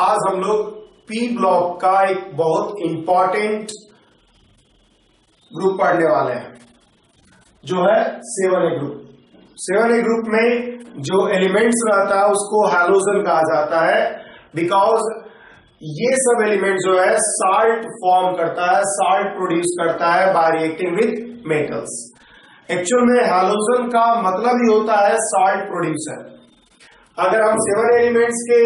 आज हम लोग पी ब्लॉक का एक बहुत इंपॉर्टेंट ग्रुप पढ़ने वाले हैं, जो है 7A ग्रुप। 7A ग्रुप में जो एलिमेंट्स रहता है उसको हैलोजन कहा जाता है, बिकॉज ये सब एलिमेंट जो है साल्ट फॉर्म करता है, साल्ट प्रोड्यूस करता है bye reacting with metals. Actual में हैलोजन का मतलब ही होता है साल्ट प्रोड्यूसर। अगर हम 7 एलिमेंट्स के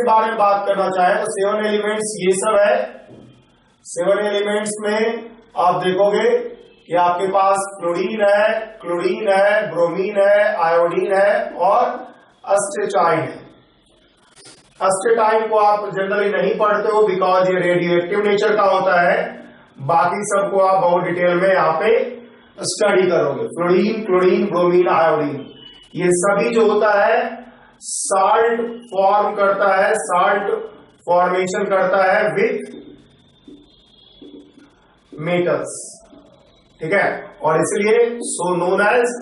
बारे में बात करना चाहें तो 7 एलिमेंट्स ये सब है। 7 एलिमेंट्स में आप देखोगे कि आपके पास फ्लोरीन है, क्लोरीन है, ब्रोमीन है, आयोडीन है और एस्टेटाइन है। एस्टेटाइन को आप जनरली नहीं पढ़ते हो बिकॉज ये रेडियो एक्टिव नेचर का होता है। बाकी सबको आप बहुत डिटेल में यहाँ पे स्टडी करोगे। फ्लोरीन, क्लोरीन, ब्रोमीन, आयोडीन, ये सभी जो होता है साल्ट फॉर्म करता है, साल्ट फॉर्मेशन करता है विथ मेटल्स, ठीक है। और इसलिए सो नोन एज,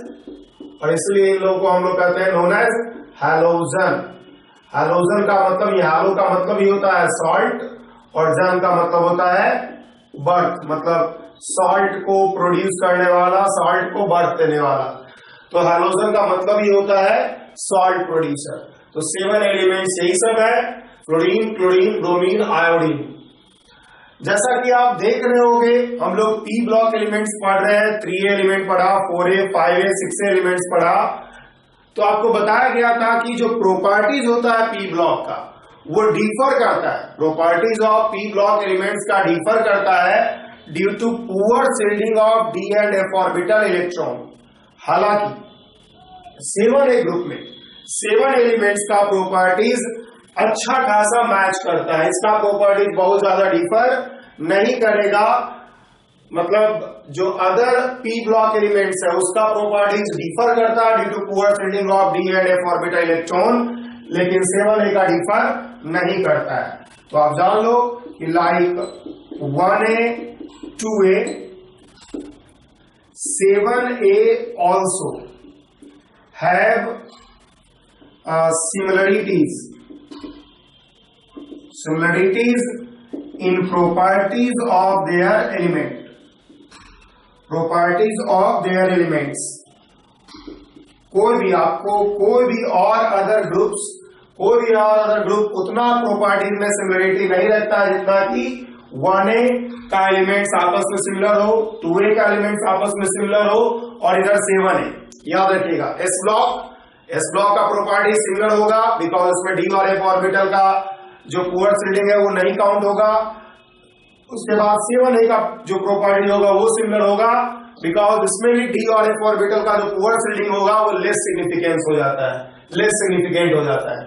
और इसलिए इन लोगों को हम लोग कहते हैं नोन एज हैलोजन। हैलोजन का मतलब, ये हैलो का मतलब ही होता है सॉल्ट और जन का मतलब होता है बर्थ, मतलब सॉल्ट को प्रोड्यूस करने वाला, सॉल्ट को बर्थ देने वाला। तो हैलोजन का मतलब ही होता है सॉल्ट प्रोड्यूसर। तो 7 एलिमेंट्स यही सब है, फ्लोरीन, क्लोरीन, ब्रोमीन, आयोडीन। जैसा कि आप देख रहे होंगे हम लोग पी ब्लॉक एलिमेंट्स पढ़ रहे हैं। 3A एलिमेंट पढ़ा, 4A, 5A, 6A एलिमेंट्स पढ़ा। तो आपको बताया गया था कि जो प्रॉपर्टीज होता है पी ब्लॉक का वो डिफर करता है। Properties of P block elements का डिफर करता है due to poor shielding of d and f orbital electron. हालांकि 7A ग्रुप में 7 एलिमेंट्स का प्रॉपर्टीज अच्छा खासा मैच करता है। इसका प्रॉपर्टीज बहुत ज्यादा डिफर नहीं करेगा, मतलब जो अदर पी ब्लॉक एलिमेंट्स है उसका प्रॉपर्टीज डिफर करता है due to poor shielding of d and f orbital electron, लेकिन 7A का डिफर नहीं करता है। तो आप जान लो कि like 1A, 2A, 7A also have similarities in properties of their elements। कोई भी आपको कोई भी और अदर ग्रुप उतना प्रॉपर्टीज में सिमिलरिटी नहीं रखता है जितना कि 1A का एलिमेंट्स आपस में सिमिलर हो, 2A का एलिमेंट्स आपस में सिमिलर हो, और इधर 7A। याद रखिएगा एस ब्लॉक का प्रॉपर्टी सिमिलर होगा बिकॉज उसमें डी और एफ ऑर्बिटल का जो पुअर शिल्डिंग है वो नहीं काउंट होगा। उसके बाद 7A का जो प्रॉपर्टी होगा वो सिमिलर होगा बिकॉज इसमें भी डी और एफ ऑर्बिटल का जो पुअर शिल्डिंग होगा वो लेस सिग्निफिकेंट हो जाता है।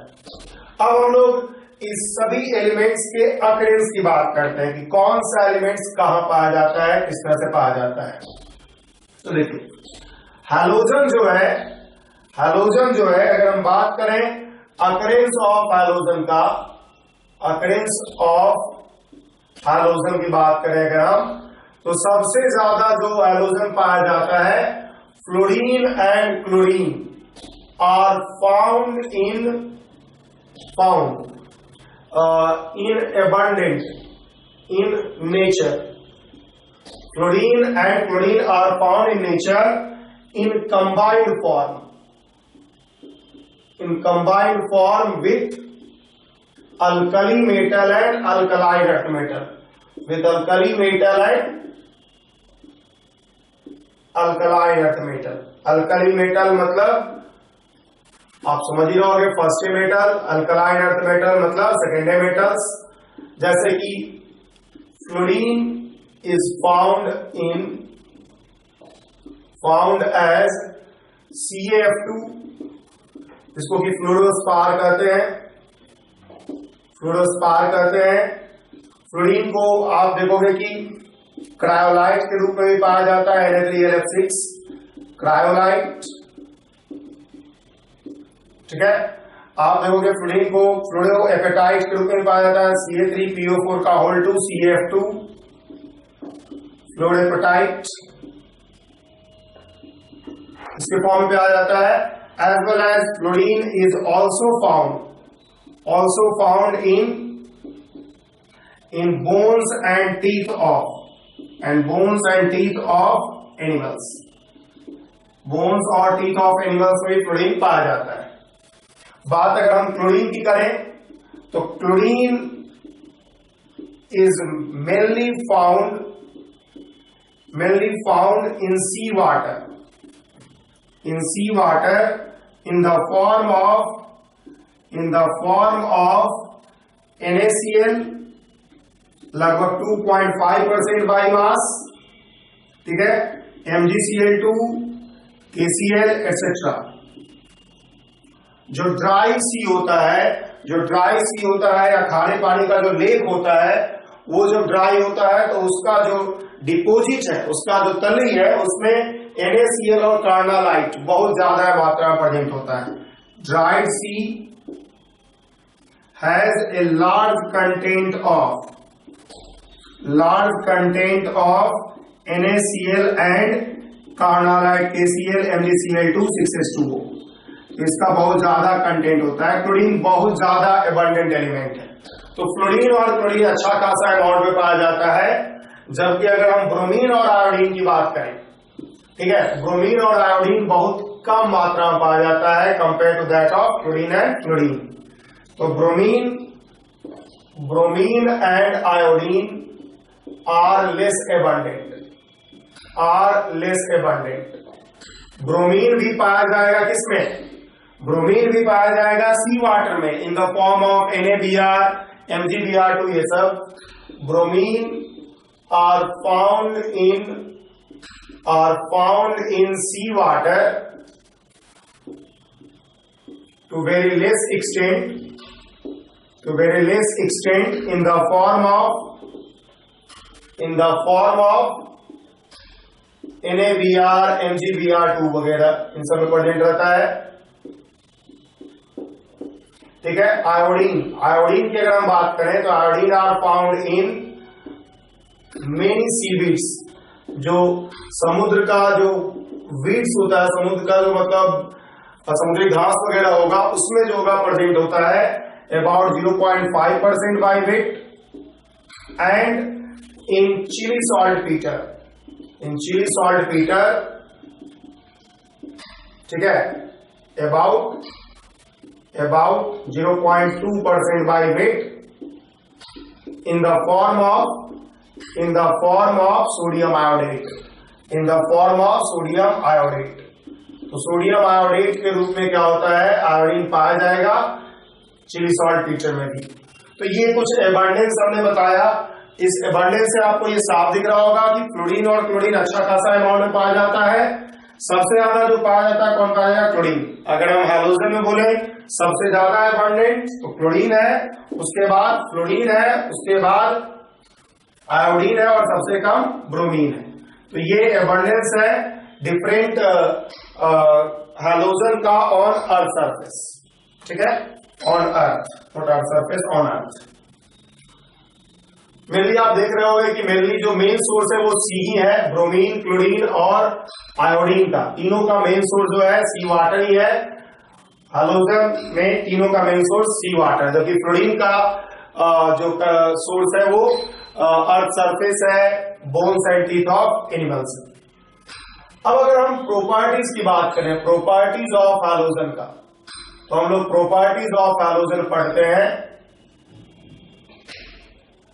अब हम लोग इस सभी एलिमेंट्स के अकरेंस की बात करते हैं कि कौन सा एलिमेंट्स कहां पाया जाता है, किस तरह से पाया जाता है। तो देखिए हैलोजन जो है अगर हम बात करें अकरेंस ऑफ हैलोजन की बात करें अगर हम, तो सबसे ज्यादा जो हैलोजन पाया जाता है fluorine and chlorine are found in abundant in nature। Fluorine and chlorine are found in nature in combined form with alkali metal and alkaline earth metal। With alkali metal and alkaline earth metal। alkali metal मतलब आप समझ ही रहोगे first a metal, alkaline earth metal मतलब second ए metals. जैसे कि fluorine is found as CaF2, जिसको कि फ्लोरोस्पार कहते हैं। फ्लोरीन को आप देखोगे कि क्रायोलाइट के रूप में भी पाया जाता है, Na3LF6 क्रायोलाइट, ठीक है। आप देखोगे फ्लोरीन को फ्लोरोएपेटाइट के रूप में पाया जाता है, Ca3PO4 का होल 2 CaF2 फ्लोरोएपेटाइट इसके फॉर्म पे आ जाता है। As well as fluorine is also found also found in bones and teeth of animals. Bones और टीथ ऑफ एनिमल्स में क्लोरीन पाया जाता है। बात अगर हम क्लोरीन की करें तो chlorine is mainly found in seawater in the form of NaCl लगभग 2.5% बाई मास, ठीक है, MgCl2, KCl एक्सेट्रा। जो ड्राई सी होता है या खारे पानी का जो लेक होता है, वो जब ड्राई होता है तो उसका जो डिपोजिट है, उसका जो तली है, उसमें NaCl और कार्नालाइट बहुत ज्यादा मात्रा में प्रेजेंट होता है। Dried sea has a large content of NaCl and carnallite KCl MgCl2 6H2O। इसका बहुत ज्यादा कंटेंट होता है। क्लोरीन बहुत ज्यादा एबंडेंट एलिमेंट है, तो फ्लोरीन और क्लोरीन अच्छा खासा अमाउंट में पाया जाता है। जबकि अगर हम ब्रोमीन और आयोडीन की बात करें, ठीक है, ब्रोमीन और आयोडीन बहुत कम मात्रा में पाया जाता है compare to that of chlorine and chlorine. तो bromine and iodine are less abundant. Bromine भी पाया जाएगा किसमें? ब्रोमीन भी पाया जाएगा सी वाटर में in the form of NaBr, MgBr2, ये सब bromine are found in sea water to very less extent in the form of NaBr, MgBr2 वगैरह, इन सब में प्रेजेंट रहता है, ठीक है। आयोडीन की अगर हम बात करें तो iodine are found in many seaweeds. जो समुद्र का जो वीड्स होता है, समुद्र का जो मतलब समुद्री घास वगैरह होगा, उसमें जो होगा प्रेजेंट होता है about 0.5% by weight, and in Chile saltpetre, ठीक है, about 0.2% by weight in the form of sodium iodate। तो सोडियम आयोडेट के रूप में क्या होता है, आयोडीन पाया जाएगा चिली सॉल्ट पीटर में भी। तो ये कुछ एबंडेंस हमने बताया। इस एबंडेंस से आपको ये साफ दिख रहा होगा कि फ्लोरीन और क्लोरीन अच्छा खासा अमाउंट में पाया जाता है। सबसे ज्यादा जो पाया जाता है कौन पाया जाएगा? क्लोरीन। अगर हम हैलोजन में बोले सबसे ज्यादा एबंडेंट तो क्लोरीन है, उसके बाद फ्लोरीन है, उसके बाद आयोडीन है और सबसे कम ब्रोमीन है। तो ये एबंडेंस है डिफरेंट हैलोजन का ऑन अर्थ सरफेस, ठीक है, on earth, not earth surface, on earth. Mainly आप देख रहे होंगे कि मेनली जो मेन सोर्स है वो सी ही है, ब्रोमीन, क्लोरीन और आयोडीन का, तीनों का मेन सोर्स जो है सी वाटर ही है। हैलोजन में तीनों का मेन सोर्स सी वाटर, जबकि फ्लोरीन का जो सोर्स है वो अर्थ सरफेस है, bones and teeth of animals. अब अगर हम प्रॉपर्टीज की बात करें, प्रॉपर्टीज ऑफ हैलोजन का, तो हम लोग प्रॉपर्टीज ऑफ हैलोजन पढ़ते हैं।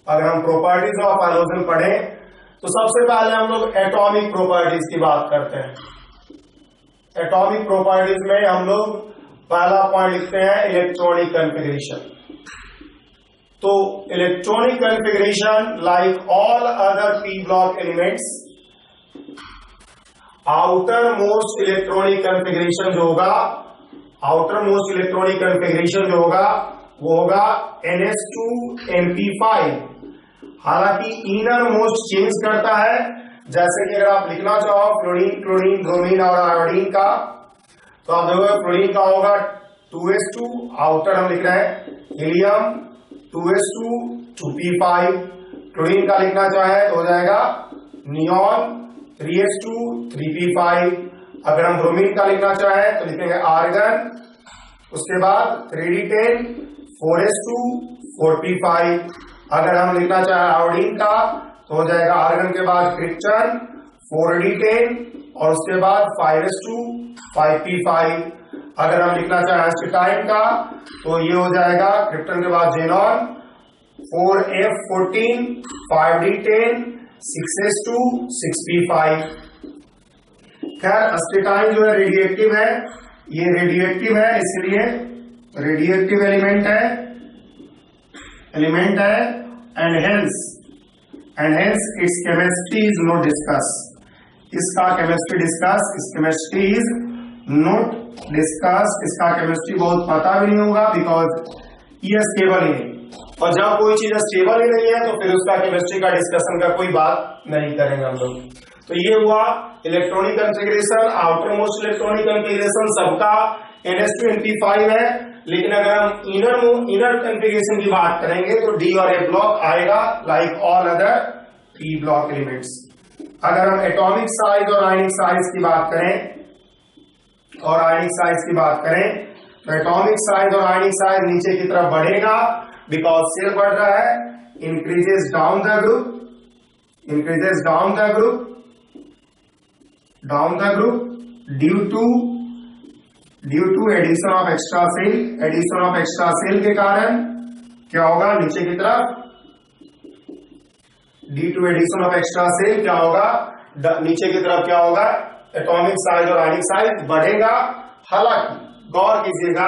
अगर हम प्रॉपर्टीज ऑफ हैलोजन पढ़ें तो सबसे पहले हम लोग एटॉमिक प्रॉपर्टीज की बात करते हैं। एटॉमिक प्रॉपर्टीज में हम लोग पहला पॉइंट लिखते हैं इलेक्ट्रॉनिक कॉन्फ़िगरेशन। तो electronic configuration like all other P block elements, outer most electronic configuration जो होगा वो होगा NH2NP5। हालांकि इनर मोस्ट चेंज करता है, जैसे कि अगर आप लिखना चाहो फ्लोरीन, क्लोरीन, ब्रोमीन और आयोडीन का, तो आप देखोगे फ्लोरीन का होगा 2s2, आउटर हम लिख रहे हैं हीलियम 2s2 2p5। क्लोरीन का लिखना चाहे तो हो जाएगा नियॉन 3s2 3p5। अगर हम ब्रोमीन का लिखना चाहे तो लिखेंगे आर्गन, उसके बाद 3d10 4s2 4p5। अगर हम लिखना चाहें आयोडीन का तो हो जाएगा आर्गन के बाद क्रिप्टन 4d10 और उसके बाद 5s2 5p5। अगर हम लिखना चाहें एसिटाइन का तो ये हो जाएगा क्रिप्टन के बाद xenon 4f14 5d10 6s2 6p5। खैर एसिटाइन जो है रेडिएक्टिव है, ये रेडिएक्टिव है इसलिए रेडिएक्टिव एलिमेंट है and hence it's chemistry is not discuss. इसका केमिस्ट्री डिस्कस, इस केमिस्ट्री इज नॉट डिस्कस, इसका केमिस्ट्री बहुत पता भी नहीं होगा बिकॉज ये स्टेबल ही नहीं, और जब कोई चीज स्टेबल ही नहीं है तो फिर उसका केमिस्ट्री का डिस्कशन का कोई बात नहीं करेंगे हम लोग। तो ये हुआ electronic configuration, outer most electronic configuration सबका NS2 NP5 है, लेकिन अगर हम इनर कॉन्फ़िगरेशन की बात करेंगे तो D और A ब्लॉक आएगा like all other P block elements. अगर हम एटॉमिक साइज और आयनिक साइज की बात करें तो एटॉमिक साइज और आयनिक साइज नीचे की तरफ बढ़ेगा बिकॉज सेल बढ़ रहा है, increases down the group due to addition of extra shell के कारण क्या होगा नीचे की तरफ, due to addition of extra shell क्या होगा नीचे की तरफ क्या होगा, एटॉमिक साइज और आयनिक साइज बढ़ेगा। हालांकि गौर कीजिएगा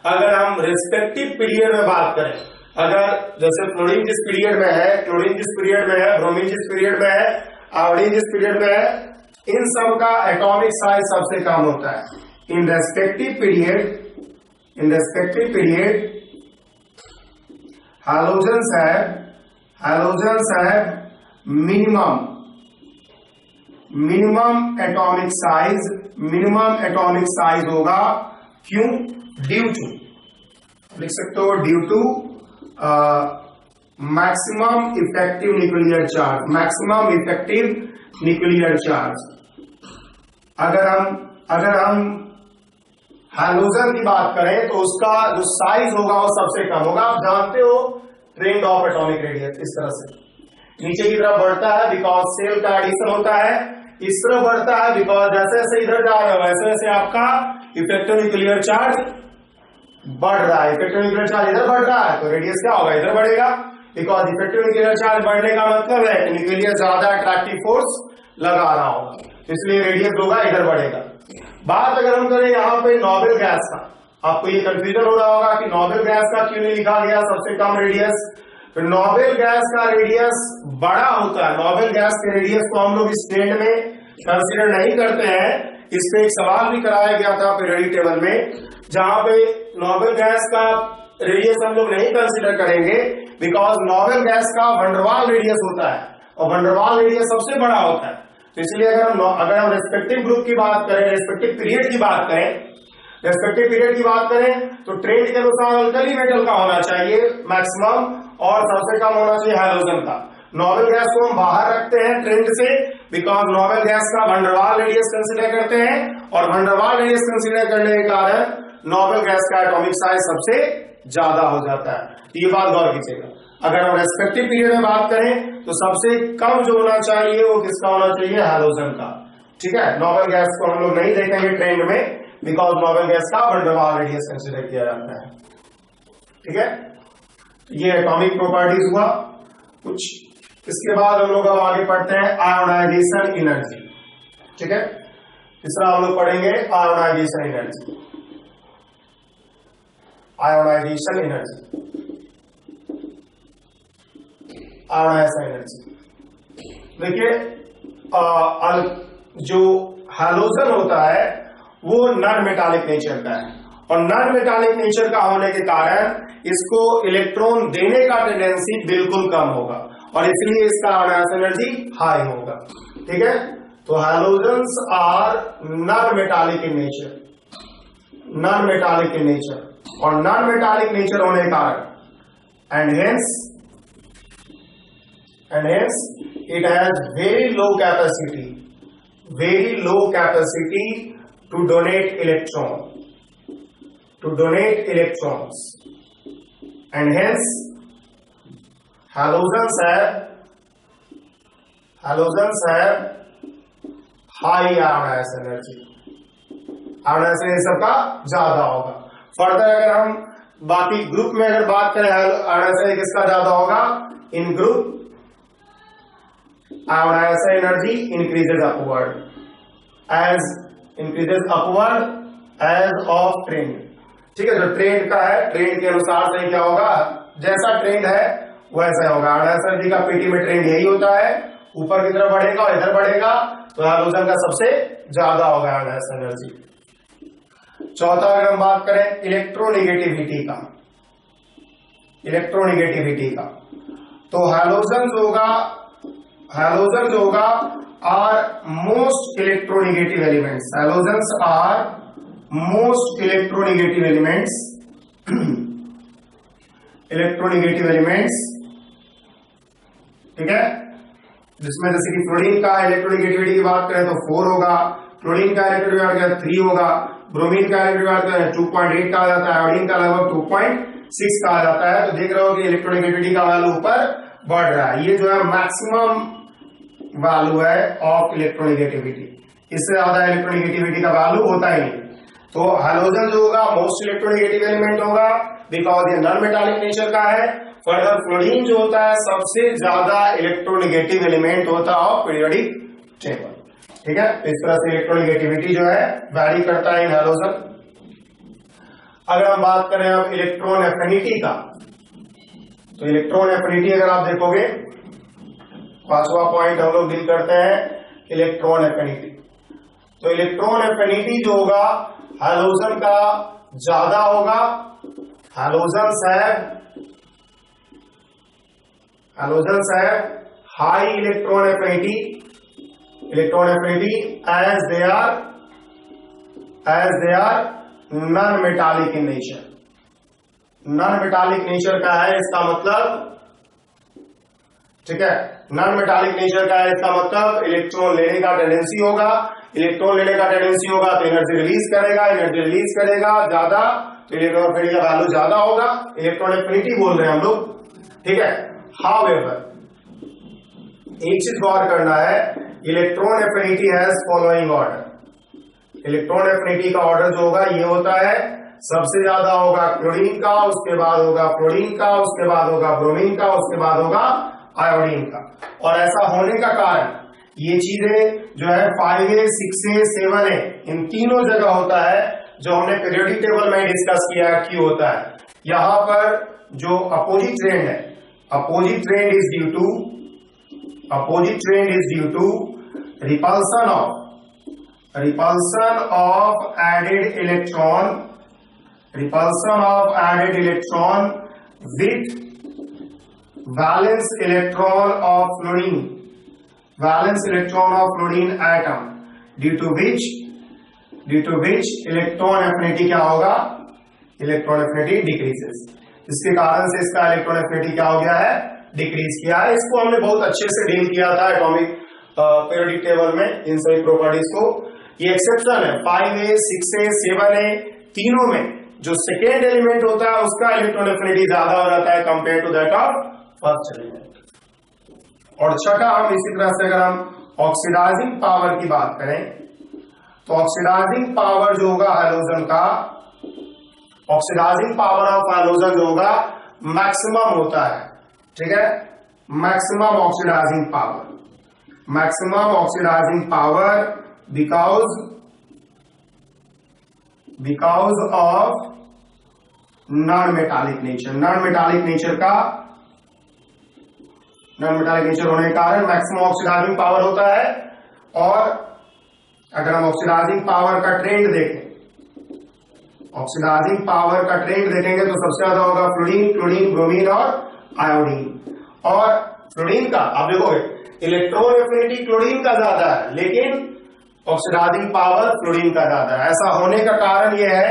अगर हम रिस्पेक्टिव पीरियड में बात करें, अगर जैसे फ्लोरीन जिस पीरियड में है, क्लोरीन जिस पीरियड में है, ब्रोमीन जिस पीरियड में है, आयोडीन जिस पीरियड में है, इन सब का एटॉमिक साइज सबसे कम होता है। In respective period halogens have minimum atomic size होगा। क्यों? ड्यू टू, लिख सकते हो due to maximum effective nuclear charge. अगर हम हैलोजन की बात करें तो उसका जो साइज होगा वो सबसे कम होगा। आप जानते हो ट्रेंड ऑफ एटॉमिक रेडियस इस तरह से नीचे की तरफ बढ़ता है बिकॉज सेल का एडिशन होता है, इस तरह बढ़ता है बिकॉज जैसे जैसे इधर जा रहे हो वैसे वैसे आपका इफेक्टिव न्यूक्लियर चार्ज बढ़ रहा है। इफेक्टिव न्यूक्लियर चार्ज इधर बढ़ रहा है तो रेडियस क्या होगा, इधर बढ़ेगा बिकॉज इफेक्टिव न्यूक्लियर चार्ज बढ़ने का मतलब है कि न्यूक्लियर ज्यादा अट्रैक्टिव फोर्स लगा रहा होगा, इसलिए रेडियस होगा इधर बढ़ेगा। बात अगर हम करें यहाँ पे नोबेल गैस का, आपको ये कंफ्यूजन हो रहा होगा कि नोबेल गैस का क्यों नहीं लिखा गया सबसे कम रेडियस। तो नोबेल गैस का रेडियस बड़ा होता है। नोबेल गैस के रेडियस को हम लोग इस स्टेट में कंसीडर नहीं करते हैं। इस पे एक सवाल भी कराया गया था पीरियोडिक टेबल में, जहां पे नोबेल गैस का रेडियस हम लोग नहीं कंसीडर करेंगे बिकॉज नोबेल गैस का वंडरवाल रेडियस होता है और वंडरवाल रेडियस सबसे बड़ा होता है। तो इसलिए अगर हम रेस्पेक्टिव ग्रुप की बात करें, रेस्पेक्टिव पीरियड की बात करें तो ट्रेंड के अनुसार अल्कली मेटल का होना चाहिए मैक्सिमम और सबसे कम होना चाहिए हैलोजन का। नोबेल गैस को हम बाहर रखते हैं ट्रेंड से बिकॉज नोबेल गैस का वंडरवाल रेडियस कंसीडर करते हैं और वंडरवाल रेडियस कंसीडर करने के कारण नोबेल गैस का एटॉमिक साइज सबसे ज्यादा हो जाता है। ये बात गौर कीजिएगा। अगर हम रेस्पेक्टिव पीरियड में बात करें तो सबसे कम जो होना चाहिए वो किसका होना चाहिए, हैलोजन का। ठीक है, नोबेल गैस को हम लोग नहीं देखेंगे ट्रेंड में बिकॉज नोबेल गैस का वंडरवाल रेडियस कंसीडर किया जाता है। ठीक है, ये एटॉमिक प्रॉपर्टीज हुआ कुछ। इसके बाद हम लोग अब आगे पढ़ते हैं आयोनाइजेशन एनर्जी। ठीक है, तीसरा हम लोग पढ़ेंगे आयोनाइजेशन एनर्जी। आयोनाइजेशन एनर्जी देखिए, जो हैलोजन होता है वो नॉन मेटालिक नेचर का है और नॉन मेटालिक नेचर का होने के कारण इसको इलेक्ट्रॉन देने का टेंडेंसी बिल्कुल कम होगा और इसलिए इसका आयोनाइजेशन एनर्जी हाई होगा। ठीक है, तो halogens are non metallic in nature, और नॉन मेटालिक नेचर होने के कारण and hence it has very low capacity to donate electrons and hence halogens have high ionized energy, ionisation ये सबका ज्यादा होगा। फर्दर अगर हम बाकी ग्रुप में अगर बात करें आयोनाइजेशन किसका ज्यादा होगा, in group ionization energy increases upward as of trend. ठीक है, जो ट्रेंड का है, ट्रेंड के अनुसार से क्या होगा, जैसा ट्रेंड है वैसा होगा। आयोनाइजेशन एनर्जी का पीटी में ट्रेंड यही होता है, ऊपर की तरफ बढ़ेगा और इधर बढ़ेगा, तो हैलोजन का सबसे ज्यादा होगा आयोनाइजेशन एनर्जी। चौथा अगर हम बात करें इलेक्ट्रोनेगेटिविटी का, तो हैलोजन जो होगा are most electronegative elements. Halogens are most electronegative elements ठीक है, जिसमें जैसे कि फ्लोरीन का इलेक्ट्रोनेगेटिविटी की बात करें तो 4 होगा, क्लोरीन का इलेक्ट्रोनेगेटिविटी 3 होगा, ब्रोमीन का इलेक्ट्रोनेगेटिविटी 2.8 कहा जाता है, आयोडीन का लगभग 2.6 कहा जाता है। तो देख रहे हो कि इलेक्ट्रोनेगेटिविटी का वैल्यू ऊपर बढ़ रहा है। ये जो है मैक्सिमम वैल्यू है ऑफ इलेक्ट्रोनेगेटिविटी, इससे ज्यादा इलेक्ट्रोनेगेटिविटी का वैल्यू होता ही नहीं। तो हैलोजन जो होगा मोस्ट इलेक्ट्रोनेगेटिव एलिमेंट होगा बिकॉज ये नॉन मेटालिक नेचर का है। फर्दर फ्लोरीन जो होता है सबसे ज्यादा इलेक्ट्रोनेगेटिव एलिमेंट होता है ऑफ पीरियोडिक टेबल। ठीक है, इस तरह से इलेक्ट्रोनेगेटिविटी जो है वैरी करता है इन हैलोजन। अगर हम बात करें अब इलेक्ट्रॉन एफिनिटी का, तो इलेक्ट्रॉन एफिनिटी अगर आप देखोगे, पांचवा पॉइंट हम लोग डील करते हैं इलेक्ट्रॉन एफिनिटी। तो इलेक्ट्रॉन एफिनिटी जो होगा हैलोजन का ज्यादा होगा। हैलोजन्स है high electron affinity as they are non metallic in nature. Non metallic nature का है इसका मतलब, ठीक है, नॉन मेटालिक नेचर का है इसका मतलब इलेक्ट्रॉन लेने का टेंडेंसी होगा। इलेक्ट्रॉन लेने का टेंडेंसी होगा तो एनर्जी रिलीज करेगा ज्यादा, तो इलेक्ट्रॉन एफिनिटी का वैल्यू ज्यादा होगा। इलेक्ट्रॉन एफिनिटी बोल रहे हैं हम लोग। ठीक है, हाउएवर एक चीज गौर करना है, electron affinity has following order. Electron affinity का ऑर्डर जो होगा ये होता है, सबसे ज्यादा होगा क्लोरीन का, उसके बाद होगा फ्लोरीन का, उसके बाद होगा ब्रोमीन का, उसके बाद होगा आयोडीन का। और ऐसा होने का कारण ये चीजें जो है 5A, 6A, 7A इन तीनों जगह होता है, जो हमने पीरियोडिक टेबल में डिस्कस किया क्यों होता है। यहां पर जो अपोजिट ट्रेंड है, opposite trend is due to repulsion of added electron with valence electron of fluorine atom, due to which electron affinity क्या होगा, इलेक्ट्रॉन एफिनिटी डिक्रीजेस। इसके कारण से इसका इलेक्ट्रॉन एफिनिटी क्या हो गया है, डिक्रीज किया है। इसको हमने बहुत अच्छे से डील किया था एटॉमिक पीरियोडिक टेबल में, इन सभी प्रॉपर्टीज को। ये एक्सेप्शन है 5A, 6A, 7A तीनों में जो सेकेंड एलिमेंट होता है उसका इलेक्ट्रॉन एफिनिटी ज्यादा हो जाता है compare to that of first element. और छठा, हम इसी तरह से अगर हम ऑक्सीडाइजिंग पावर की बात करें, तो ऑक्सीडाइजिंग पावर जो होगा हैलोजन का, ऑक्सीडाइजिंग पावर ऑफ हैलोजन जो होगा मैक्सिमम होता है। ठीक है, maximum oxidising power because of non metallic nature. Non metallic nature होने के कारण मैक्सिमम ऑक्सीडाइजिंग पावर होता है। और अगर हम ऑक्सीडाइजिंग पावर का ट्रेंड देखेंगे तो सबसे ज्यादा होगा फ्लोरीन, ब्रोमीन और आयोडीन। और फ्लोरीन का आप देखोगे इलेक्ट्रॉन एफिनिटी क्लोरीन का ज्यादा है, लेकिन ऑक्सीडाइजिंग पावर फ्लोरीन का ज्यादा है। ऐसा होने का कारण यह है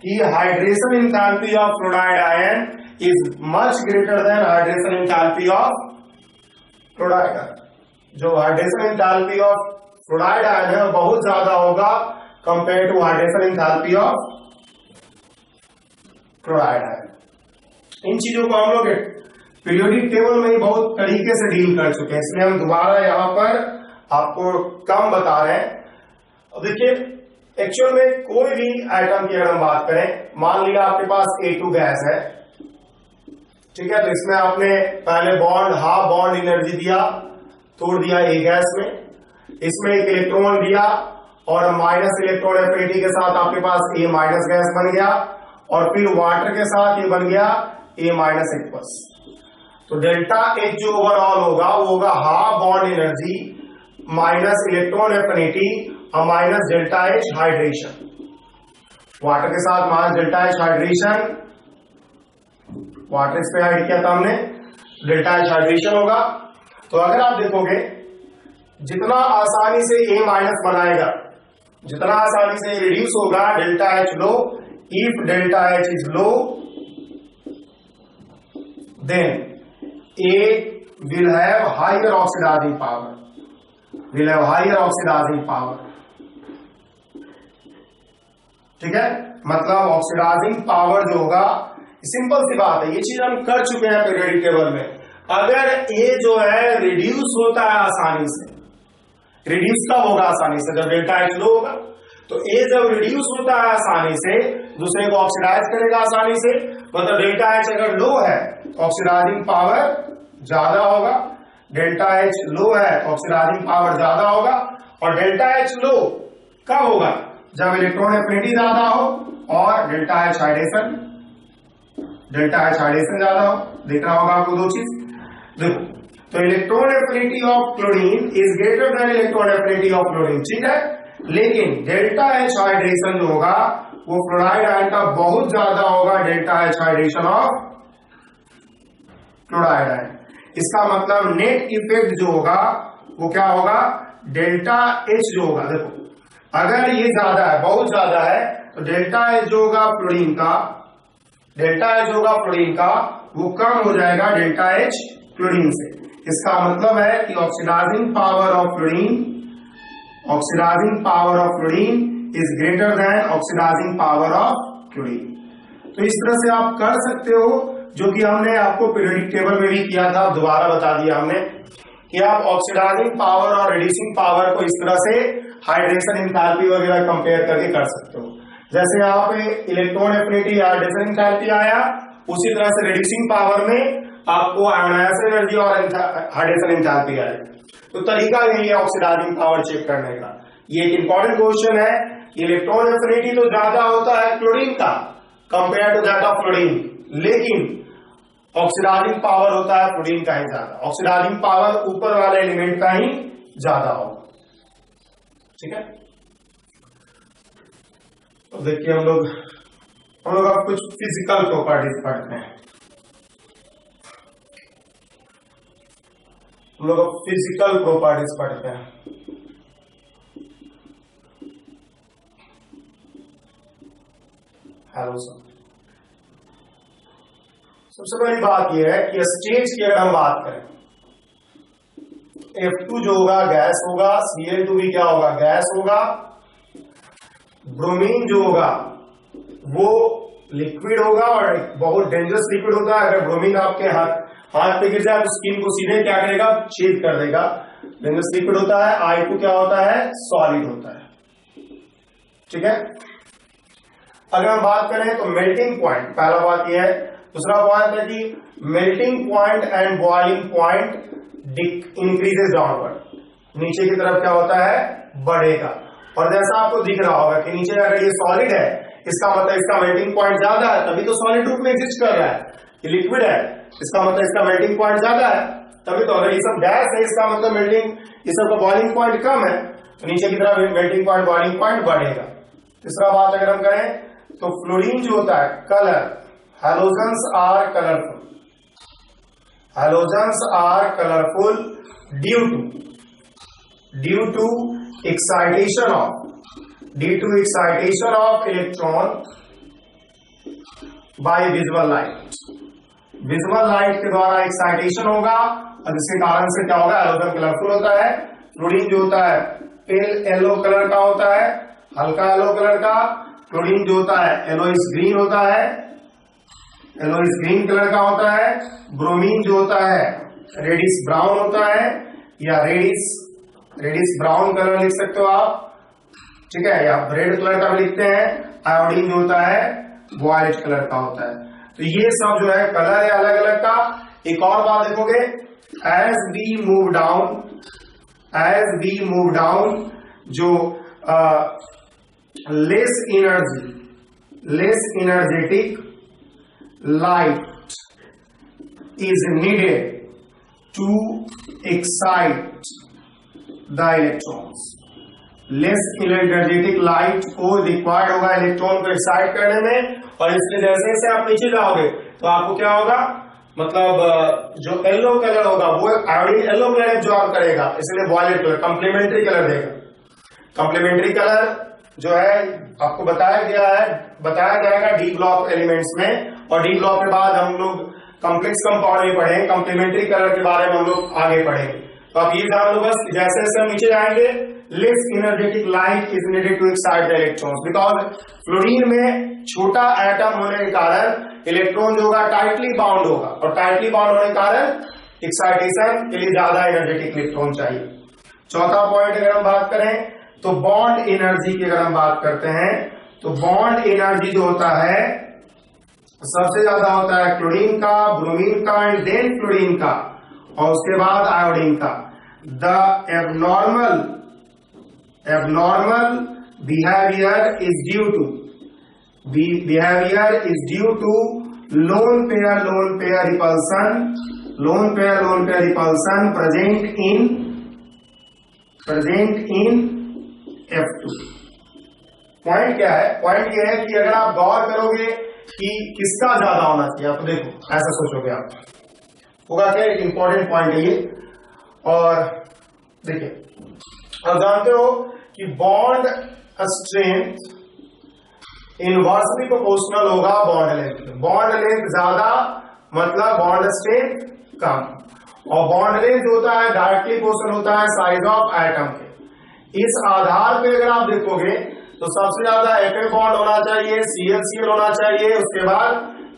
कि hydration enthalpy of fluoride ion is much greater than hydration enthalpy of chloride. जो hydration enthalpy of fluoride ion है बहुत ज्यादा होगा compare to hydration enthalpy of chloride ion. इन चीजों को हम लोग पीरियोडिक टेबल में ही बहुत तरीके से डील कर चुके हैं, इसलिए हम दोबारा यहाँ पर आपको कम बता रहे हैं। अब देखिए एक्चुअल में कोई भी आइटम की अगर हम बात करें, मान लिया आपके पास A2 गैस है, ठीक है, तो इसमें आपने पहले बॉन्ड हाफ बॉन्ड एनर्जी दिया, तोड़ दिया A गैस में, इसमें एक इलेक्ट्रॉन दिया और माइनस इलेक्ट्रॉन एफिनिटी के साथ आपके पास A माइनस गैस बन गया, और फिर वाटर के साथ ये बन गया A माइनस एक्वस। तो डेल्टा H जो ओवरऑल होगा वो होगा half bond energy minus electron affinity और minus delta H hydration. Water के साथ minus delta H hydration, water इस पे हाइड किया था हमने, डेल्टा H हाइड्रेशन होगा। तो अगर आप देखोगे जितना आसानी से A माइनस बनाएगा, जितना आसानी से रिड्यूस होगा delta H low, if delta H is low then A will have higher oxidizing power, will have higher oxidizing power, ठीक है, मतलब ऑक्सीडाइजिंग पावर जो होगा, सिंपल सी बात है, ये चीज हम कर चुके हैं पीरियोडिक टेबल में। अगर A जो है रिड्यूस होता है आसानी से, रिड्यूस कब होगा आसानी से, जब डेल्टा H लो होगा। तो A जब रिड्यूस होता है आसानी से, दूसरे को ऑक्सीडाइज करेगा आसानी से, मतलब डेल्टा H अगर लो है तो ऑक्सीडाइजिंग पावर ज्यादा होगा, डेल्टा H लो है तो ऑक्सीडाइजिंग पावर ज्यादा होगा, और डेल्टा H लो कब होगा, जब इलेक्ट्रॉन एफिनिटी ज्यादा हो और delta H hydration, delta H hydration ज्यादा हो। देखना होगा आपको दो चीज, देखो, तो electron affinity of chlorine is greater then electron affinity of chlorine, ठीक है, लेकिन डेल्टा H हाइड्रेशन जो होगा वो फ्लोराइड आयन का बहुत ज्यादा होगा, delta H hydration of chloride ion. इसका मतलब नेट इफेक्ट जो होगा वो क्या होगा, डेल्टा H जो होगा, देखो अगर ये ज्यादा है, बहुत ज्यादा है, तो डेल्टा H जो होगा फ्लोरीन का, डेल्टा H होगा फ्लोरीन का, वो कम हो जाएगा डेल्टा H क्लोरीन से। इसका मतलब है कि oxidising power of fluorine, oxidising power of fluorine is greater than oxidising power of chlorine. तो इस तरह से आप कर सकते हो, जो कि हमने आपको पीरियोडिक टेबल में भी किया था, दोबारा बता दिया हमने कि आप ऑक्सीडाइजिंग पावर और रिड्यूसिंग पावर को इस तरह से हाइड्रेशन एंथैल्पी वगैरह कंपेयर करके कर सकते हो। जैसे यहाँ पे इलेक्ट्रॉन एफिनिटी हाइड्रेशन एंथैल्पी आया, उसी तरह से रिड्यूसिंग पावर में आपको आयोनाइजेशन एनर्जी और हाइड्रेशन एंथैल्पी आएगी। तो तरीका यही है ऑक्सीडाइजिंग पावर चेक करने का। ये एक इंपॉर्टेंट क्वेश्चन है, इलेक्ट्रॉन एफिनिटी तो ज्यादा होता है क्लोरीन का compare to that of fluorine, लेकिन ऑक्सीडाइजिंग पावर होता है फ्लोरीन का ही ज्यादा, ऑक्सीडाइजिंग पावर ऊपर वाले एलिमेंट का ही ज्यादा होगा, ठीक है। तो देखिए हम लोग अब कुछ फिजिकल प्रॉपर्टीज पढ़ते हैं। हम लोग अब फिजिकल प्रॉपर्टीज पढ़ते हैं। हेलो सर, सबसे पहली बात यह है कि स्टेज की अगर हम बात करें, F2 जो होगा गैस होगा, Cl2 भी क्या होगा, गैस होगा, ब्रोमीन जो होगा वो लिक्विड होगा और बहुत डेंजरस लिक्विड होता है। अगर ब्रोमीन आपके हाथ पे गिर जाए तो स्किन को सीधे क्या करेगा, छेद कर देगा, डेंजरस लिक्विड होता है। I2 क्या होता है, सॉलिड होता है, ठीक है। अगर हम बात करें तो मेल्टिंग पॉइंट, पहला बात यह है। दूसरा पॉइंट है कि melting point and boiling point increases downward, नीचे की तरफ क्या होता है, बढ़ेगा। और जैसा आपको दिख रहा होगा कि नीचे अगर ये सॉलिड है, इसका मतलब इसका मेल्टिंग पॉइंट ज्यादा है, तभी तो सॉलिड रूप में एग्जिस्ट कर रहा है। ये लिक्विड है, इसका मतलब इसका मेल्टिंग पॉइंट ज्यादा है, तभी तो। अगर ये सब गैस है, इसका मतलब मेल्टिंग, इस सब का बॉइलिंग पॉइंट कम है, तो नीचे की तरफ मेल्टिंग पॉइंट बॉइलिंग पॉइंट बढ़ेगा। तीसरा बात अगर हम करें तो फ्लोरीन जो होता है, colour, halogens are colourful, halogens are colourful due to excitation of electron by visual light. Visual light के द्वारा एक्साइटेशन होगा और जिसके कारण से क्या होगा, हैलोजन कलरफुल होता है। फ्लोरीन जो होता है पेल येलो कलर का होता है, हल्का येलो कलर का। क्लोरीन जो होता है येलोइश ग्रीन होता है, येलोइश ग्रीन कलर का होता है। ब्रोमीन जो होता है रेडिश ब्राउन होता है, या रेडिश ब्राउन कलर लिख सकते हो आप, ठीक है, या रेड कलर का भी लिखते हैं। आयोडीन जो होता है वायलेट कलर का होता है। तो ये सब जो है कलर है अलग अलग का। एक और बात देखोगे, एज वी मूव डाउन जो less energetic light is needed to excite the electrons. Less energetic light को रिक्वायर्ड होगा इलेक्ट्रॉन को एक्साइट करने में, और इसलिए जैसे जैसे आप नीचे जाओगे तो आपको क्या होगा, मतलब जो येलो कलर होगा वो आयोडीन येलो कलर एब्जॉर्ब करेगा, इसलिए वॉयलेट कलर कंप्लीमेंट्री कलर देगा। कंप्लीमेंट्री कलर जो है आपको बताया जाएगा डी ब्लॉक एलिमेंट्स में, और डी ब्लॉक के बाद हम लोग कॉम्प्लेक्स कंपाउंड में पढ़ेंगे, कंप्लीमेंट्री कलर के बारे में हम लोग आगे पढ़ेंगे। तो आप ये जान लो बस, जैसे जैसे हम नीचे जाएंगे, less energetic light is needed to excite the electrons, because fluorine में छोटा एटम होने के कारण इलेक्ट्रॉन जो होगा टाइटली बाउंड होगा, और टाइटली बाउंड होने के कारण एक्साइटेशन के लिए ज्यादा एनर्जेटिक इलेक्ट्रॉन चाहिए। चौथा पॉइंट अगर हम बात करें तो बॉन्ड एनर्जी की अगर हम बात करते हैं, तो बॉन्ड एनर्जी जो होता है सबसे ज्यादा होता है क्लोरीन का, ब्रोमीन का एंड देन फ्लोरीन का, और उसके बाद आयोडीन का। The abnormal behaviour is due to lone pair repulsion present in F2। Point क्या है? पॉइंट ये है कि अगर आप गौर करोगे कि किसका ज्यादा होना चाहिए, आप देखो ऐसा सोचोगे आप, होगा क्या, एक इंपॉर्टेंट पॉइंट है ये। और देखिए, आप जानते हो कि बॉन्ड स्ट्रेंथ इनवर्सली प्रोपोर्शनल होगा बॉन्ड लेंथ। बॉन्ड लेंथ ज्यादा मतलब बॉन्ड स्ट्रेंथ कम, और बॉन्ड लेंथ होता है डायरेक्टली प्रोपोर्शनल होता है साइज ऑफ एटम के। इस आधार पे अगर आप देखोगे तो सबसे ज्यादा Fa बॉन्ड होना चाहिए, Cl होना चाहिए, उसके बाद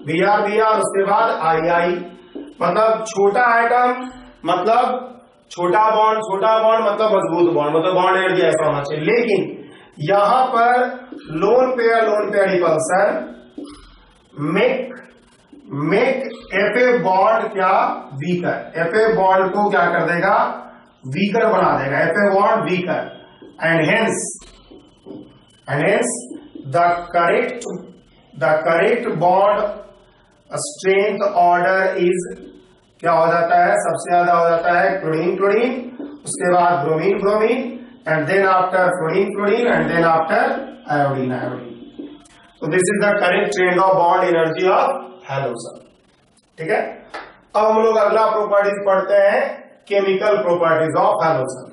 Br, उसके बाद II। मतलब छोटा एटम मतलब छोटा बॉन्ड मतलब मजबूत बॉन्ड, मतलब बॉन्ड एनर्जी ऐसा होना चाहिए। लेकिन यहां पर loan pair repulsion make Fa bond क्या वीकर, Fa बॉन्ड को क्या कर देगा, वीकर बना देगा, Fa bond weaker, and hence the correct bond strength order is क्या हो जाता है, सबसे ज्यादा हो जाता है क्लोरीन, उसके बाद bromine, and then after fluorine, and then after iodine। So this is the correct trend of bond energy of halogen। ठीक है, अब हम लोग अगला प्रॉपर्टीज पढ़ते हैं, केमिकल प्रॉपर्टीज ऑफ हैलोजन।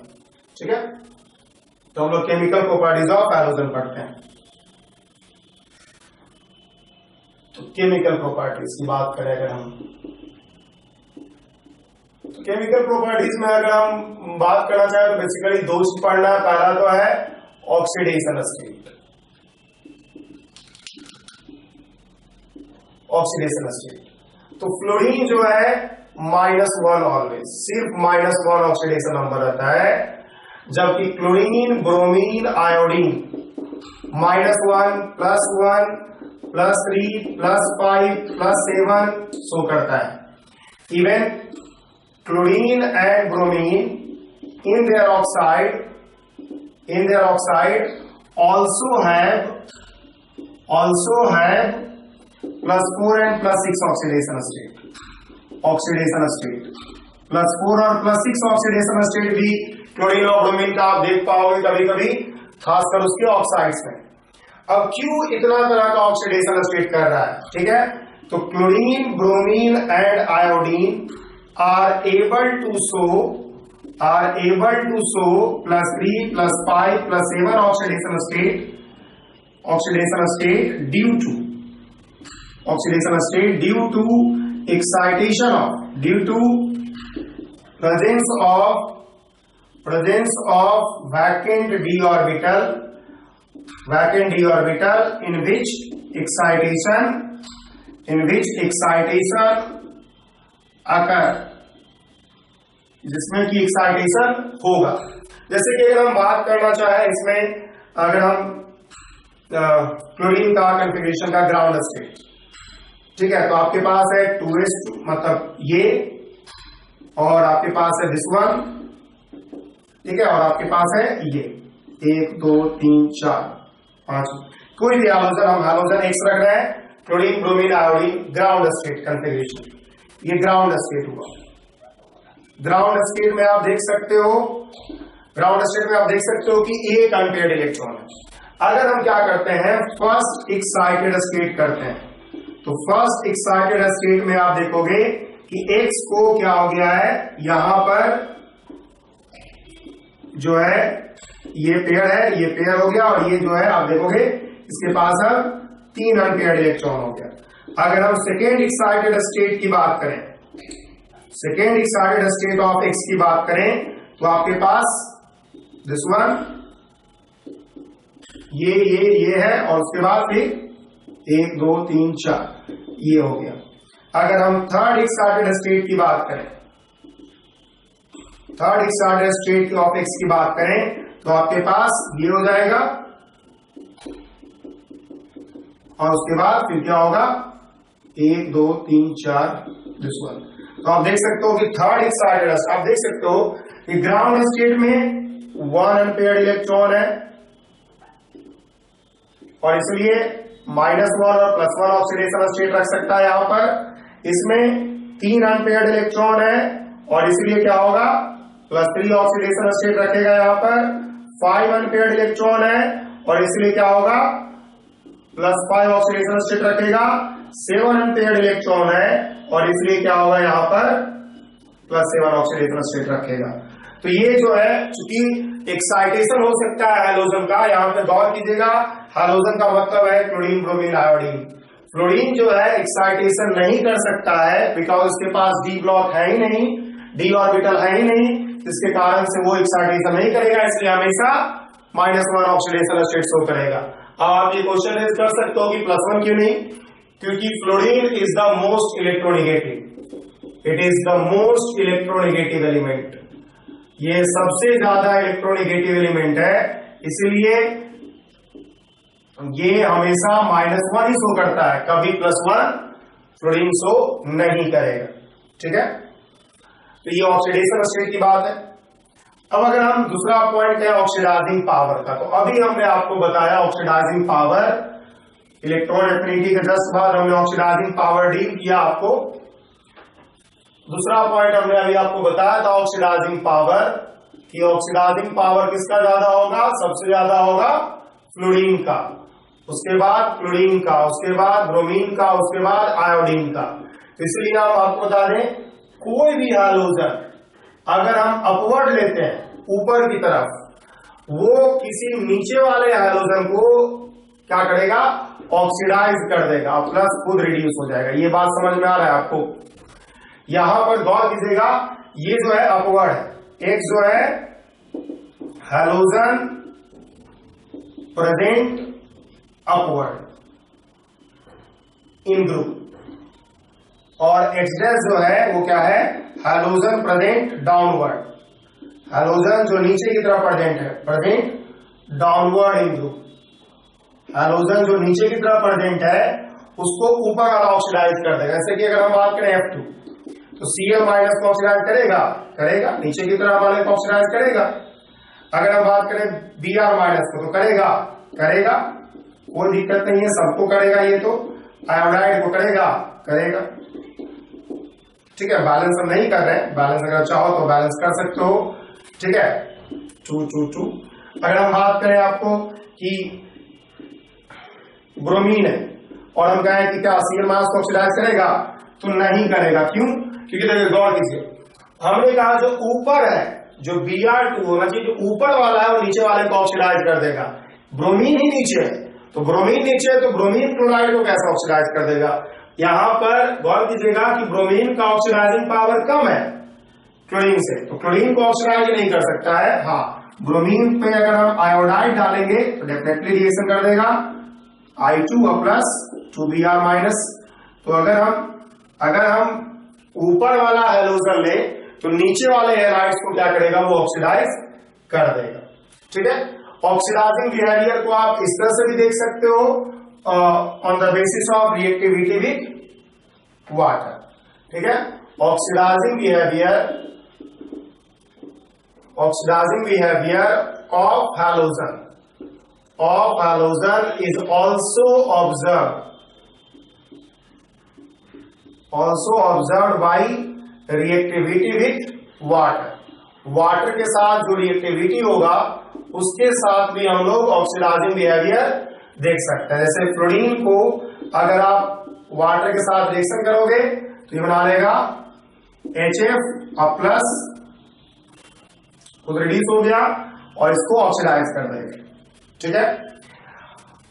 ठीक है, तो हम लोग केमिकल प्रॉपर्टीज ऑफ हैलोजन पढ़ते हैं। तो केमिकल प्रॉपर्टीज की बात करें अगर हम, तो केमिकल प्रॉपर्टीज में अगर हम बात करना चाहें तो बेसिकली दो चीज पढ़ना। पहला तो है ऑक्सीडेशन स्टेट। तो फ्लोरीन जो है -1 ऑलवेज, सिर्फ -1 ऑक्सीडेशन नंबर रहता है, जबकि क्लोरीन, ब्रोमीन, आयोडीन -1, +1, +3, +5, +7 शो करता है। Even chlorine and bromine in their oxide also have +4 and +6 oxidation state। +4 और +6 ऑक्सीडेशन स्टेट भी क्लोरीन और ब्रोमीन का आप देख पाओगे कभी कभी, खासकर उसके ऑक्साइड्स में। अब क्यों इतना तरह का ऑक्सीडेशन स्टेट कर रहा है? ठीक है, तो chlorine, bromine and iodine are able to show +3, +5, +7 oxidation state due to presence of vacant d orbital in which excitation in which excitation occur, जिसमें कि एक्साइटेशन होगा। जैसे कि अगर हम बात करना चाहें इसमें, अगर हम क्लोरीन का कॉन्फ़िगरेशन का ग्राउंड स्टेट, ठीक है, तो आपके पास है 2s मतलब ये, और आपके पास है दिस वन, ठीक है, और आपके पास है ये 1 2 3 4 5, कोई भी हाइड्रोजन, हम हाइड्रोजन एक्स रख रहे हैं, chlorine bromine iodine ground state configuration, ये ग्राउंड स्टेट हुआ। ग्राउंड स्टेट में आप देख सकते हो, ग्राउंड स्टेट में आप देख सकते हो कि एक अनपेयर्ड इलेक्ट्रॉन है। अगर हम क्या करते हैं, फर्स्ट एक्साइटेड स्टेट करते हैं, तो फर्स्ट एक्साइटेड स्टेट में आप देखोगे कि X को क्या हो गया है, यहां पर जो है ये पेयर है, ये पेयर हो गया, और ये जो है आप देखोगे इसके पास अब 3 अनपेयर्ड इलेक्ट्रॉन हो गया। अगर हम सेकेंड एक्साइटेड स्टेट की बात करें, second excited state of X की बात करें, तो आपके पास दिस वन, ये है, और उसके बाद फिर 1 2 3 4 ये हो गया। अगर हम थर्ड एक्साइटेड स्टेट की बात करें, third excited state of X की बात करें, तो आपके पास ये हो जाएगा, और उसके बाद फिर क्या होगा 1 2 3 4 दिस वन। तो आप देख सकते हो कि थर्ड एक्साइटेड, आप देख सकते हो कि ग्राउंड स्टेट में 1 अनपेयर्ड इलेक्ट्रॉन है, और इसलिए -1 और +1 ऑक्सीडेशन स्टेट रख सकता है यहां पर। इसमें 3 अनपेयर्ड इलेक्ट्रॉन है, और इसलिए क्या होगा +3 ऑक्सीडेशन स्टेट रखेगा यहां पर। 5 अनपेयर्ड इलेक्ट्रॉन है, और इसलिए क्या होगा +5 ऑक्सीडेशन स्टेट रखेगा। 7 अनपेयर्ड इलेक्ट्रॉन है, और इसलिए क्या होगा यहां पर +7 ऑक्सीडेशन स्टेट रखेगा। तो ये जो है, चूंकि एक्साइटेशन हो सकता है हैलोजन का, यहां पे गौर कीजिएगा, हैलोजन का मतलब है क्लोरीन ब्रोमीन आयोडीन। फ्लोरीन जो है एक्साइटेशन नहीं कर सकता है, बिकॉज उसके पास डी ब्लॉक है ही नहीं, डी ऑर्बिटल है ही नहीं, जिसके कारण से वो एक्साइटेशन नहीं करेगा, इसलिए हमेशा -1 ऑक्सीडेशन स्टेट शो करेगा। अब आप ये क्वेश्चन रेज कर सकते हो कि +1 क्यों नहीं, क्योंकि fluorine is the most electronegative, it is the most electronegative element, ये सबसे ज्यादा इलेक्ट्रोनेगेटिव एलिमेंट है, इसलिए ये हमेशा -1 ही शो करता है, कभी +1 फ्लोरीन शो नहीं करेगा। ठीक है, तो ये ऑक्सीडेशन स्टेट की बात है। अब अगर हम दूसरा पॉइंट है ऑक्सीडाइजिंग पावर का, तो अभी हमने आपको बताया ऑक्सीडाइजिंग पावर, इलेक्ट्रॉन एफिनिटी के जस्ट बाद हमने ऑक्सीडाइजिंग पावर डील किया आपको। दूसरा पॉइंट हमने अभी आपको बताया था ऑक्सीडाइजिंग पावर, कि ऑक्सीडाइजिंग पावर किसका ज्यादा होगा, सबसे ज्यादा होगा फ्लोरीन का, उसके बाद क्लोरीन का, उसके बाद ब्रोमीन का, उसके बाद आयोडीन का। इसलिए हम आपको बता दें, कोई भी हैलोजन अगर हम अपवर्ड लेते हैं ऊपर की तरफ, वो किसी नीचे वाले हैलोजन को क्या करेगा, ऑक्सीडाइज कर देगा, प्लस खुद रिड्यूस हो जाएगा। ये बात समझ में आ रहा है आपको? यहां पर गौर कीजिएगा, ये जो है अपवर्ड है, एक जो है हैलोजन प्रेजेंट अपवर्ड इन ग्रुप, और एक्स डैश जो है वो क्या है, हैलोजन प्रेजेंट डाउनवर्ड, हैलोजन जो नीचे की तरफ प्रेजेंट है, present downward in group, halogen जो नीचे की तरफ प्रेजेंट है उसको ऊपर वाला ऑक्सीडाइज कर देगा। जैसे कि अगर हम बात करें F2, तो Cl- को ऑक्सीडाइज करेगा, करेगा, नीचे की तरफ वाले को ऑक्सीडाइज करेगा। अगर हम बात करें Br- को, तो करेगा, करेगा, कोई दिक्कत नहीं है, सबको करेगा। ये तो आयोडाइड को करेगा, करेगा। ठीक है, बैलेंस हम नहीं कर रहे हैं, बैलेंस अगर चाहो तो बैलेंस कर सकते हो। ठीक है, 2 अगर हम बात करें आपको कि ब्रोमीन है, और हम कहें कि क्या Cl- को ऑक्सीडाइज करेगा, तो नहीं करेगा। क्यों? क्योंकि देखिए गौर कीजिए, हमने कहा जो ऊपर है, जो Br2 होना चाहिए, जो ऊपर वाला है वो नीचे वाले को ऑक्सीडाइज कर देगा। ब्रोमीन ही नीचे है, तो ब्रोमीन नीचे है, तो ब्रोमीन क्लोराइड को कैसे ऑक्सीडाइज कर देगा। यहां पर गौर कीजिएगा कि ब्रोमीन का ऑक्सीडाइजिंग पावर कम है क्लोरीन से, तो क्लोरीन को ऑक्सीडाइज नहीं कर सकता है। हाँ, ब्रोमीन पे अगर हम आयोडाइड डालेंगे तो डेफिनेटली रिएक्शन कर देगा, I2 प्लस 2Br-, तो अगर हम ऊपर वाला हैलोजन ले तो नीचे वाले हैलाइड्स को क्या करेगा, वो ऑक्सीडाइज कर देगा। ठीक है, ऑक्सीडाइजिंग बिहेवियर को आप इस तरह से भी देख सकते हो on the basis of reactivity with water. ठीक है, oxidising behaviour of halogen is also observed by reactivity with water के साथ जो रिएक्टिविटी होगा उसके साथ भी हम लोग ऑक्सीडाइजिंग बिहेवियर देख सकते हैं। जैसे फ्लोरीन को अगर आप वाटर के साथ रिएक्शन करोगे तो ये बना लेगा HF और प्लस खुद रिड्यूस हो गया और इसको ऑक्सीडाइज कर देगा। ठीक है,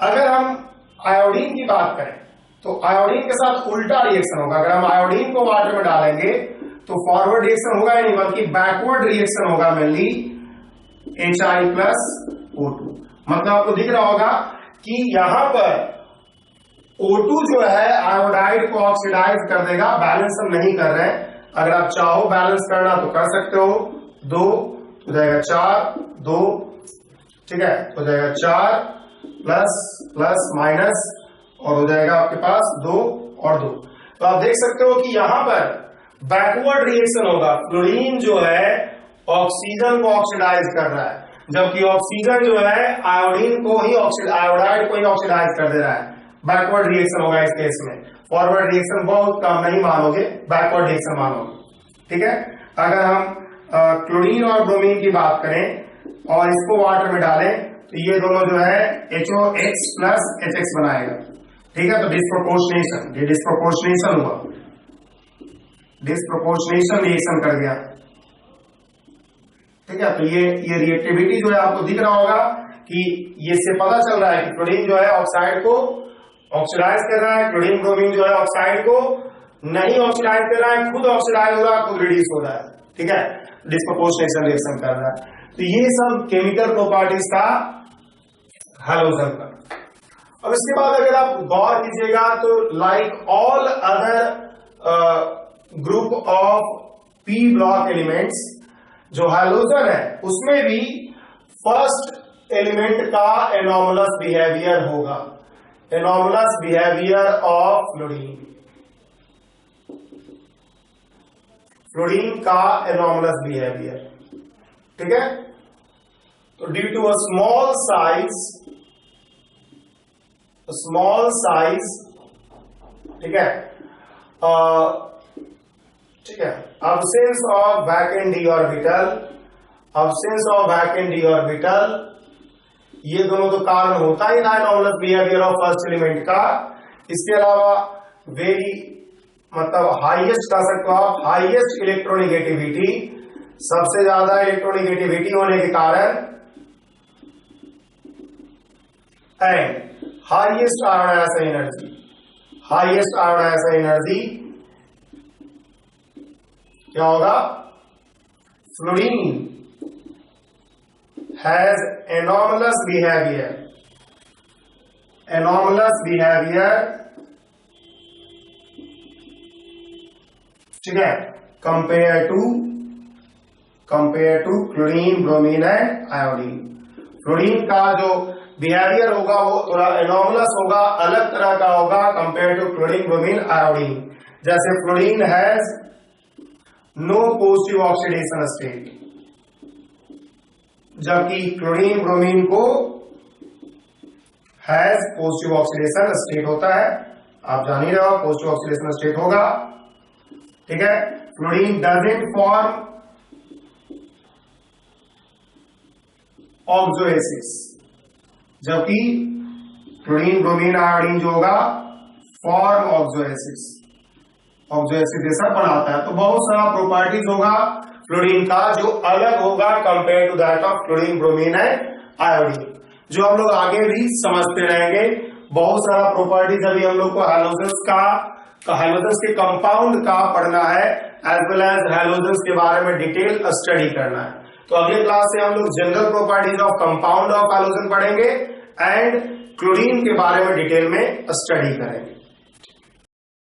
अगर हम आयोडीन की बात करें तो आयोडीन के साथ उल्टा रिएक्शन होगा। अगर हम आयोडीन को वाटर में डालेंगे तो फॉरवर्ड रिएक्शन होगा ही नहीं, बल्कि बैकवर्ड रिएक्शन होगा मेनली HI प्लस O2। मतलब आपको दिख रहा होगा कि यहां पर O2 जो है आयोडाइड को ऑक्सीडाइज कर देगा। बैलेंस हम नहीं कर रहे हैं, अगर आप चाहो बैलेंस करना तो कर सकते हो। 2 हो जाएगा 4, 2 ठीक है, हो जाएगा 4 प्लस प्लस माइनस और हो जाएगा आपके पास 2 और 2। तो आप देख सकते हो कि यहां पर बैकवर्ड रिएक्शन होगा। फ्लोरीन जो है ऑक्सीजन को ऑक्सीडाइज कर रहा है, जबकि ऑक्सीजन जो है आयोडीन को ही आयोडाइड को ही ऑक्सीडाइज कर दे रहा है। बैकवर्ड रिएक्शन होगा इस केस में। फॉरवर्ड रिएक्शन बहुत कम नहीं मानोगे, बैकवर्ड रिएक्शन मानोगे। ठीक है, अगर हम क्लोरीन और ब्रोमीन की बात करें और इसको वाटर में डालें तो ये दोनों जो है HOX प्लस HX बनाएगा। ठीक है, तो डिस्प्रोपोर्शनेशन, ये डिस्प्रोपोर्शनेशन हुआ, डिस्प्रोपोर्शनेशन रिएक्शन कर गया। ठीक है, तो ये रिएक्टिविटी जो है आपको दिख रहा होगा कि ये से पता चल रहा है कि क्लोरीन जो है ऑक्साइड को ऑक्सीडाइज कर रहा है, क्लोरीन ब्रोमीन जो है ऑक्साइड को नहीं ऑक्सीडाइज कर रहा है, खुद ऑक्सीडाइज हो रहा है, खुद रिड्यूस हो रहा है। ठीक है, डिस्प्रोपोर्शनेशन रिएक्शन कर रहा है। तो ये सब केमिकल प्रॉपर्टीज था हैलोजन का। अब इसके बाद अगर आप गौर कीजिएगा तो like all other group of P block elements, जो हैलोजन है उसमें भी फर्स्ट एलिमेंट का एनॉमलस बिहेवियर होगा। Anomalous behaviour of fluorine, fluorine का एनॉमलस बिहेवियर। ठीक है, तो due to a small size, ठीक है, ठीक है, absence of vacant d orbital, ये दोनों तो कारण होता ही था anomalous behaviour of first element का। इसके अलावा वेरी मतलब हाईएस्ट कह सकते हो आप, हाईएस्ट इलेक्ट्रोनिगेटिविटी, सबसे ज्यादा इलेक्ट्रोनिगेटिविटी होने के कारण, एंड हाईएस्ट आयोनाइजेशन एनर्जी क्या होगा, फ्लोरीन हैज एनॉमलस बिहेवियर ठीक है, compare to chlorine bromine and iodine. Fluorine का जो बिहेवियर होगा वो थोड़ा एनॉमलस होगा, अलग तरह का होगा compare to chlorine bromine iodine. जैसे fluorine has no positive oxidation state, जबकि क्लोरीन ब्रोमीन को हैज पॉजिटिव ऑक्सीडेशन स्टेट होता है। आप जान ही रहे हो पॉजिटिव ऑक्सीडेशन स्टेट होगा। ठीक है, फ्लोरीन डजंट फॉर्म ऑक्सोएसिस, जबकि क्लोरीन ब्रोमीन आयोडीन जो होगा फॉर्म ऑक्सोएसिस जैसा बनाता है। तो बहुत सारा प्रॉपर्टीज होगा फ्लोरीन का जो अलग होगा compare to that of chlorine bromine and iodine, जो हम लोग आगे भी समझते रहेंगे। बहुत सारा प्रॉपर्टीज अभी हम लोग को हैलोजन्स के कंपाउंड का पढ़ना है, एज वेल एज हैलोजन्स के बारे में डिटेल स्टडी करना है। तो अगले क्लास से हम लोग general properties of compound of halogen पढ़ेंगे एंड क्लोरीन के बारे में डिटेल में स्टडी करेंगे।